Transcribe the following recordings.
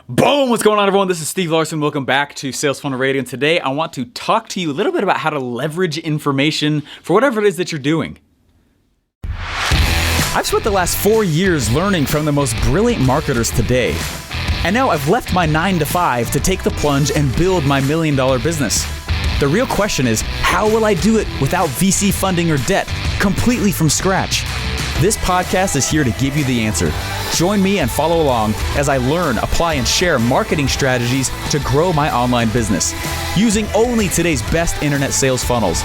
Boom! What's going on, everyone? This is Steve Larsen. Welcome back to Sales Funnel Radio. And today I want to talk to you a little bit about how to leverage information for whatever it is that you're doing. I've spent the last 4 years learning from the most brilliant marketers today. And now I've left my 9 to 5 to take the plunge and build my $1 million business. The real question is, how will I do it without VC funding or debt, completely from scratch? This podcast is here to give you the answer. Join me and follow along as I learn, apply, and share marketing strategies to grow my online business using only today's best internet sales funnels.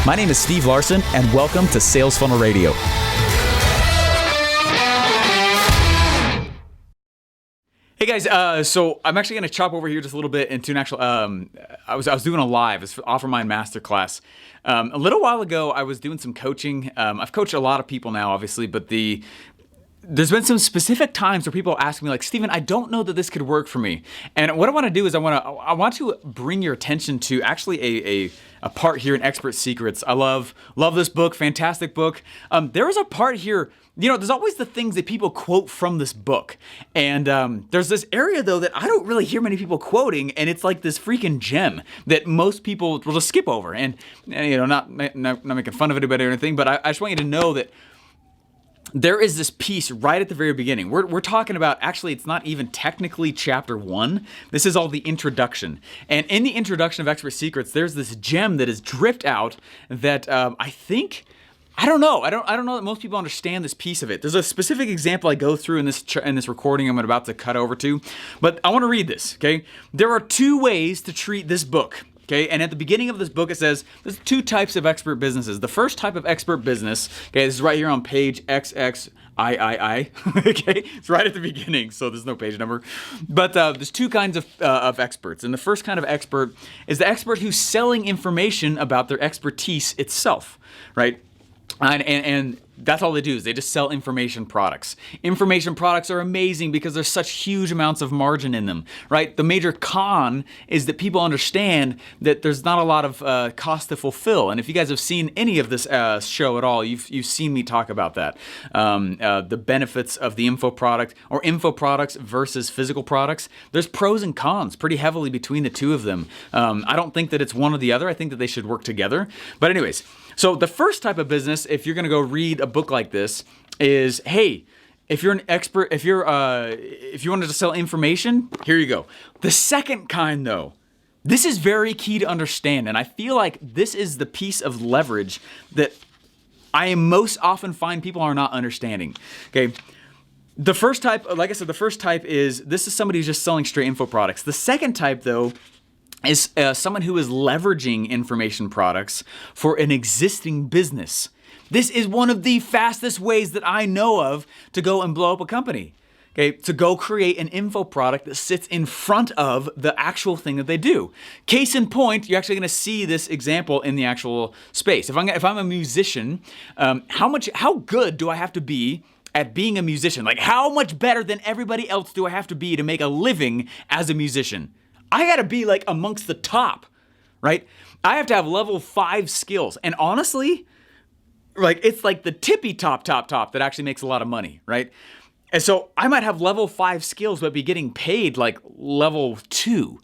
My name is Steve Larsen, and welcome to Sales Funnel Radio. Hey guys, so I'm actually going to chop over here just a little bit into an actual, I was doing a live, it's Offermind Masterclass. A little while ago, I was doing some coaching. I've coached a lot of people now, obviously, but there's been some specific times where people ask me like, Steven, I don't know that this could work for me. And what I want to do is I want to bring your attention to actually a part here in Expert Secrets. I love this book, fantastic book. There is a part here, there's always the things that people quote from this book. And there's this area though that I don't really hear many people quoting, and it's like this freaking gem that most people will just skip over. And not making fun of anybody or anything, but I just want you to know that there is this piece right at the very beginning. We're talking about, actually, it's not even technically chapter 1. This is all the introduction. And in the introduction of Expert Secrets, there's this gem that is dripped out that I don't know that most people understand this piece of it. There's a specific example I go through in this recording I'm about to cut over to, but I want to read this, okay? There are 2 ways to treat this book. Okay, and at the beginning of this book, it says there's 2 types of expert businesses. The first type of expert business, okay, this is right here on page XXIII, okay, it's right at the beginning, so there's no page number. But there's 2 kinds of experts, and the first kind of expert is the expert who's selling information about their expertise itself, right? And that's all they do, is they just sell information products. Information products are amazing because there's such huge amounts of margin in them, right? The major con is that people understand that there's not a lot of cost to fulfill. And if you guys have seen any of this show at all, you've seen me talk about that. The benefits of the info product or info products versus physical products. There's pros and cons pretty heavily between the 2 of them. I don't think that it's one or the other. I think that they should work together. But anyways, so the first type of business, if you're going to go read a book like this, is, hey, if you're an expert, if you wanted to sell information, here you go. The second kind, though, this is very key to understand, and I feel like this is the piece of leverage that I most often find people are not understanding. Okay. The first type, like I said, this is somebody who's just selling straight info products. The second type, though, is someone who is leveraging information products for an existing business. This is one of the fastest ways that I know of to go and blow up a company. Okay, to go create an info product that sits in front of the actual thing that they do. Case in point, you're actually going to see this example in the actual space. If I'm a musician, how good do I have to be at being a musician? Like, how much better than everybody else do I have to be to make a living as a musician? I gotta be like amongst the top, right? I have to have level 5 skills. And honestly, like it's like the tippy top that actually makes a lot of money, right? And so I might have level 5 skills, but be getting paid like level 2,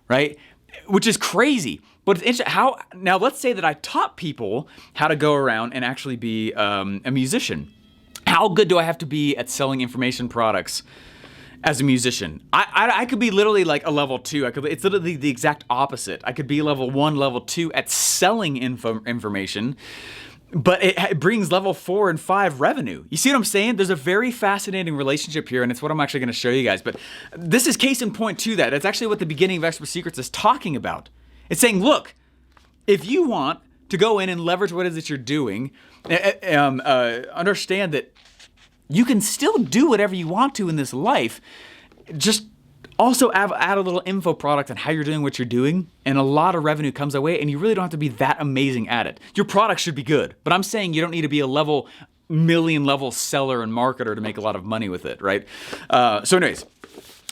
right? Which is crazy. But it's interesting now let's say that I taught people how to go around and actually be a musician. How good do I have to be at selling information products as a musician? I could be literally like a level 2. It's literally the exact opposite. I could be level 1, level 2 at selling information, but it brings level 4 and 5 revenue. You see what I'm saying? There's a very fascinating relationship here, and it's what I'm actually going to show you guys. But this is case in point to that. It's actually what the beginning of Expert Secrets is talking about. It's saying, look, if you want to go in and leverage what it is that you're doing, understand that you can still do whatever you want to in this life. Just also add a little info product on how you're doing what you're doing, and a lot of revenue comes away, and you really don't have to be that amazing at it. Your product should be good, but I'm saying you don't need to be a million level seller and marketer to make a lot of money with it, right? So anyways,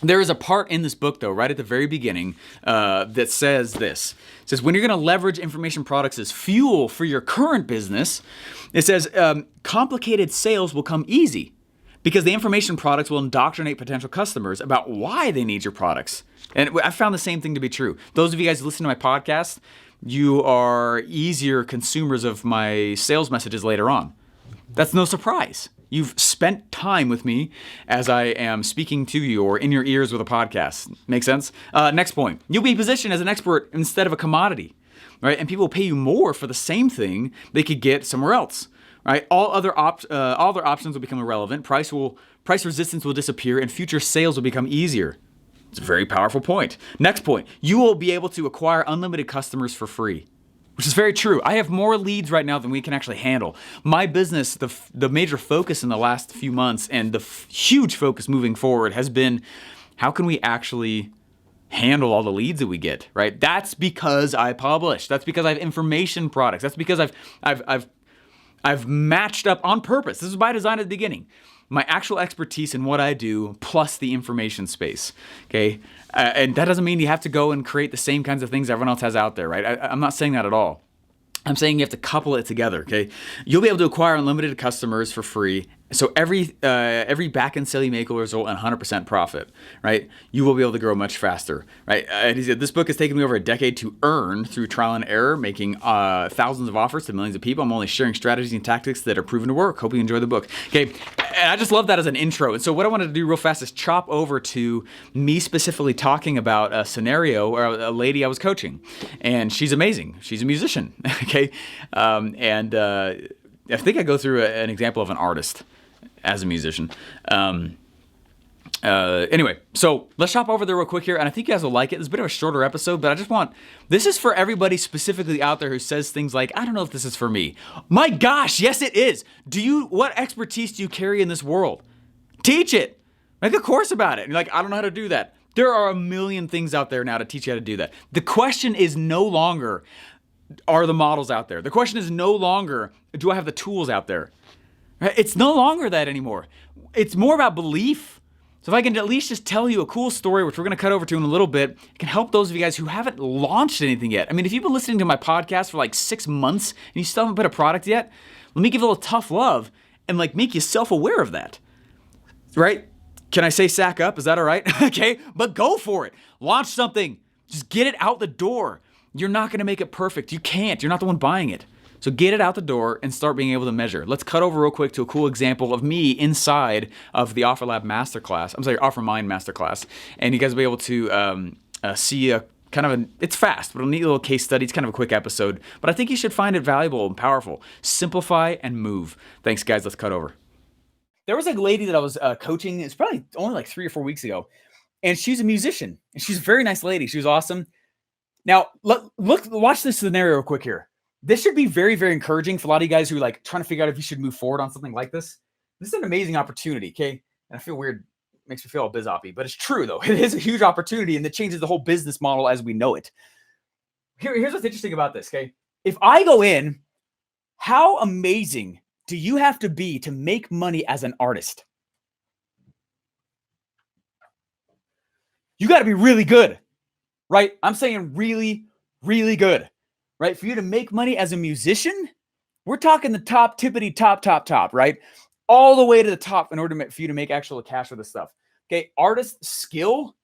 there is a part in this book, though, right at the very beginning, that says this. It says, when you're going to leverage information products as fuel for your current business, it says, complicated sales will come easy. because the information products will indoctrinate potential customers about why they need your products. And I found the same thing to be true. Those of you guys who listen to my podcast, you are easier consumers of my sales messages later on. That's no surprise. You've spent time with me as I am speaking to you or in your ears with a podcast. Make sense? Next point. You'll be positioned as an expert instead of a commodity, right? And people will pay you more for the same thing they could get somewhere else, right? All other options will become irrelevant. Price resistance will disappear, and future sales will become easier. It's a very powerful point. Next point. You will be able to acquire unlimited customers for free, which is very true. I have more leads right now than we can actually handle. My business, the major focus in the last few months and the huge focus moving forward has been, how can we actually handle all the leads that we get, right? That's because I publish. That's because I have information products. That's because I've matched up on purpose. This is by design at the beginning. My actual expertise in what I do plus the information space, okay? And that doesn't mean you have to go and create the same kinds of things everyone else has out there, right? I'm not saying that at all. I'm saying you have to couple it together, okay? You'll be able to acquire unlimited customers for free. So every back-end sale you make will result in 100% profit, right? You will be able to grow much faster, right? He said, this book has taken me over a decade to earn through trial and error, making thousands of offers to millions of people. I'm only sharing strategies and tactics that are proven to work. Hope you enjoy the book, okay? And I just love that as an intro. And so what I wanted to do real fast is chop over to me specifically talking about a scenario where a lady I was coaching, and she's amazing. She's a musician, okay? I think I go through an example of an artist as a musician. Anyway, so let's hop over there real quick here, and I think you guys will like it. It's a bit of a shorter episode, but this is for everybody specifically out there who says things like, I don't know if this is for me. My gosh, yes it is. What expertise do you carry in this world? Teach it. Make a course about it. And you're like, I don't know how to do that. There are a million things out there now to teach you how to do that. The question is no longer, are the models out there? The question is no longer, do I have the tools out there? Right? It's no longer that anymore. It's more about belief. So if I can at least just tell you a cool story, which we're going to cut over to in a little bit, it can help those of you guys who haven't launched anything yet. I mean, if you've been listening to my podcast for like 6 months and you still haven't put a product yet, let me give it a little tough love and like make you self-aware of that, right? Can I say sack up? Is that all right? Okay, but go for it. Launch something. Just get it out the door. You're not going to make it perfect. You can't. You're not the one buying it. So get it out the door and start being able to measure. Let's cut over real quick to a cool example of me inside of the OfferLab Masterclass. OfferMind Masterclass. And you guys will be able to see a kind of it's fast, but a neat little case study. It's kind of a quick episode, but I think you should find it valuable and powerful. Simplify and move. Thanks, guys. Let's cut over. There was a lady that I was coaching. It's probably only like 3 or 4 weeks ago. And she's a musician. And she's a very nice lady. She was awesome. Now, watch this scenario real quick here. This should be very, very encouraging for a lot of you guys who are like trying to figure out if you should move forward on something like this. This is an amazing opportunity, okay? And I feel weird, makes me feel all biz-oppy, but it's true though. It is a huge opportunity and it changes the whole business model as we know it. Here's what's interesting about this, okay? If I go in, how amazing do you have to be to make money as an artist? You got to be really good, right? I'm saying really, really good. Right? For you to make money as a musician, we're talking the top, tippity top, right? All the way to the top in order for you to make actual cash with this stuff. Okay, artist skill,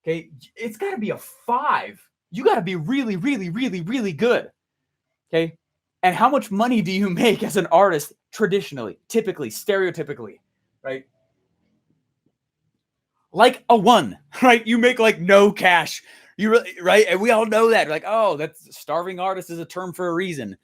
okay, it's got to be a 5. You got to be really, really, really, really good. Okay, and how much money do you make as an artist traditionally, typically, stereotypically, right? Like a 1, right? You make like no cash. You really, right? And we all know that. Like, oh, that's starving artist is a term for a reason.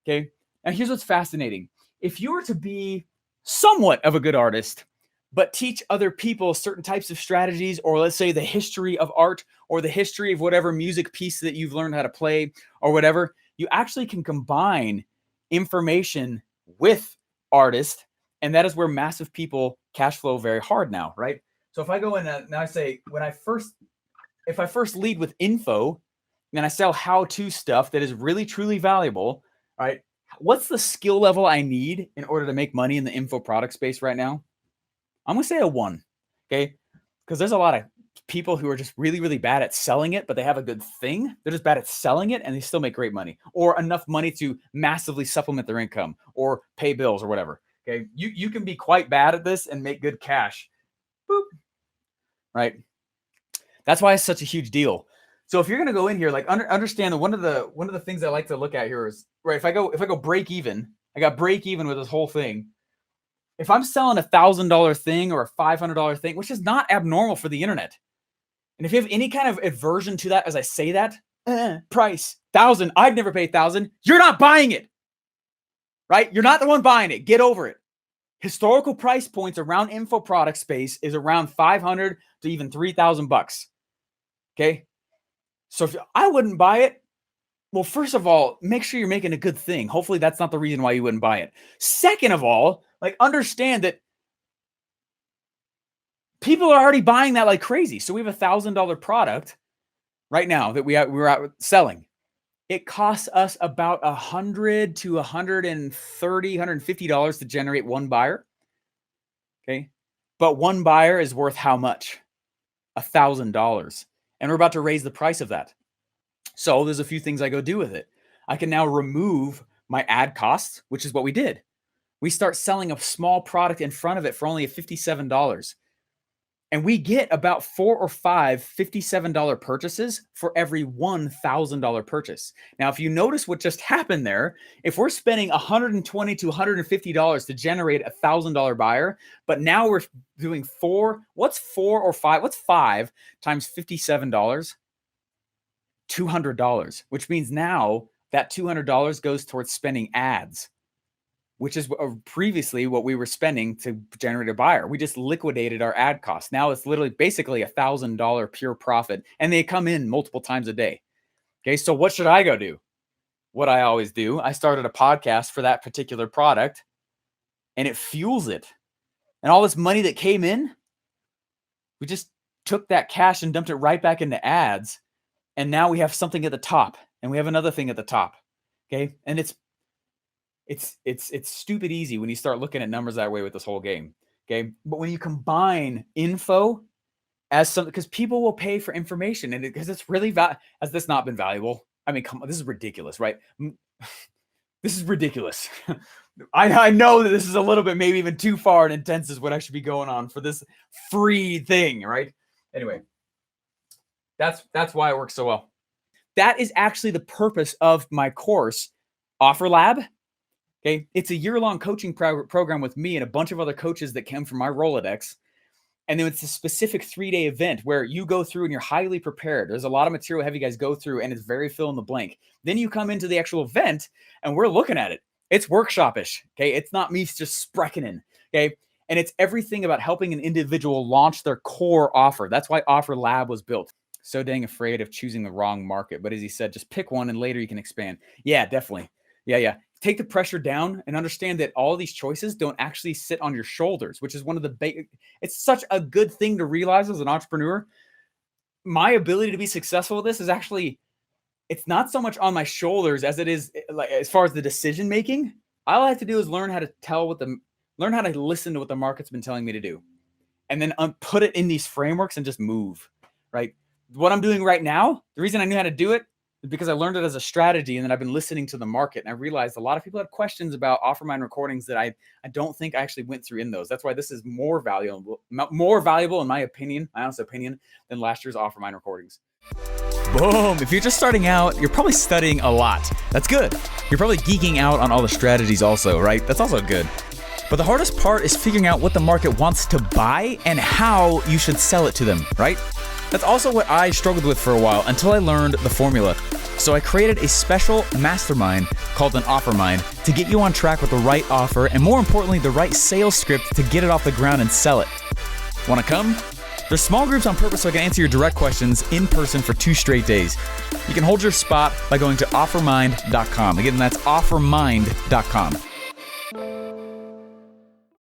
Okay. And here's what's fascinating. If you were to be somewhat of a good artist, but teach other people certain types of strategies, or let's say the history of art or the history of whatever music piece that you've learned how to play or whatever, you actually can combine information with artists. And that is where massive people cash flow very hard now, right? So if I go in now I say, if I first lead with info, and I sell how-to stuff that is really, truly valuable, right? What's the skill level I need in order to make money in the info product space right now? I'm going to say a 1, okay? Because there's a lot of people who are just really, really bad at selling it, but they have a good thing. They're just bad at selling it, and they still make great money, or enough money to massively supplement their income or pay bills or whatever, Okay. You can be quite bad at this and make good cash. Boop. Right. That's why it's such a huge deal. So if you're going to go in here, like understand that one of the things I like to look at here is, right, if I go break even, I got break even with this whole thing. If I'm selling $1,000 thing or a $500 thing, which is not abnormal for the internet. And if you have any kind of aversion to that, as I say that, price, 1,000, I'd never pay 1,000. You're not buying it, right? You're not the one buying it. Get over it. Historical price points around info product space is around 500 to even 3,000 bucks. Okay. So if I wouldn't buy it, well, first of all, make sure you're making a good thing. Hopefully that's not the reason why you wouldn't buy it. Second of all, like, understand that people are already buying that like crazy. So we have $1,000 product right now that we're out selling. It costs us about $100 to $130, $150 to generate one buyer. Okay. But one buyer is worth how much? $1,000. And we're about to raise the price of that. So there's a few things I go do with it. I can now remove my ad costs, which is what we did. We start selling a small product in front of it for only $57. And we get about 4 or 5 $57 purchases for every $1,000 purchase. Now, if you notice what just happened there, if we're spending $120 to $150 to generate a $1,000 buyer, but now we're doing what's 4 or 5? What's 5 times $57? $200, which means now that $200 goes towards spending ads, which is previously what we were spending to generate a buyer. We just liquidated our ad costs. Now it's literally basically $1,000 pure profit, and they come in multiple times a day. Okay, so what should I go do? What I always do, I started a podcast for that particular product, and it fuels it. And all this money that came in, we just took that cash and dumped it right back into ads. And now we have something at the top, and we have another thing at the top. Okay, and it's stupid easy when you start looking at numbers that way with this whole game. Okay, but when you combine info as something, because people will pay for information, and because it's really has this not been valuable? I mean, come on, this is ridiculous, right? This is ridiculous. I know that this is a little bit maybe even too far and intense is what I should be going on for this free thing, right? Anyway, that's why it works so well. That is actually the purpose of my course, Offer Lab. Okay, it's a year-long coaching program with me and a bunch of other coaches that came from my Rolodex. And then it's a specific 3-day event where you go through and you're highly prepared. There's a lot of material have you guys go through, and it's very fill in the blank. Then you come into the actual event and we're looking at it. It's workshopish. Okay, it's not me just sprecking. Okay, and it's everything about helping an individual launch their core offer. That's why Offer Lab was built. So dang afraid of choosing the wrong market. But as he said, just pick one and later you can expand. Yeah, definitely. Yeah. Take the pressure down and understand that all these choices don't actually sit on your shoulders, which is one of the it's such a good thing to realize as an entrepreneur. My ability to be successful with this is actually, it's not so much on my shoulders as it is like as far as the decision making. All I have to do is learn how to listen to what the market's been telling me to do, and then put it in these frameworks and just move, right? What I'm doing right now, the reason I knew how to do it is because I learned it as a strategy, and then I've been listening to the market, and I realized a lot of people have questions about OfferMind recordings that I don't think I actually went through in those. That's why this is more valuable in my opinion, my honest opinion, than last year's OfferMind recordings. Boom. If you're just starting out, you're probably studying a lot. That's good. You're probably geeking out on all the strategies also, right? That's also good. But the hardest part is figuring out what the market wants to buy and how you should sell it to them, right? That's also what I struggled with for a while until I learned the formula. So I created a special mastermind called an OfferMind to get you on track with the right offer and, more importantly, the right sales script to get it off the ground and sell it. Want to come? There's small groups on purpose so I can answer your direct questions in person for 2 straight days. You can hold your spot by going to offermind.com. Again, that's offermind.com.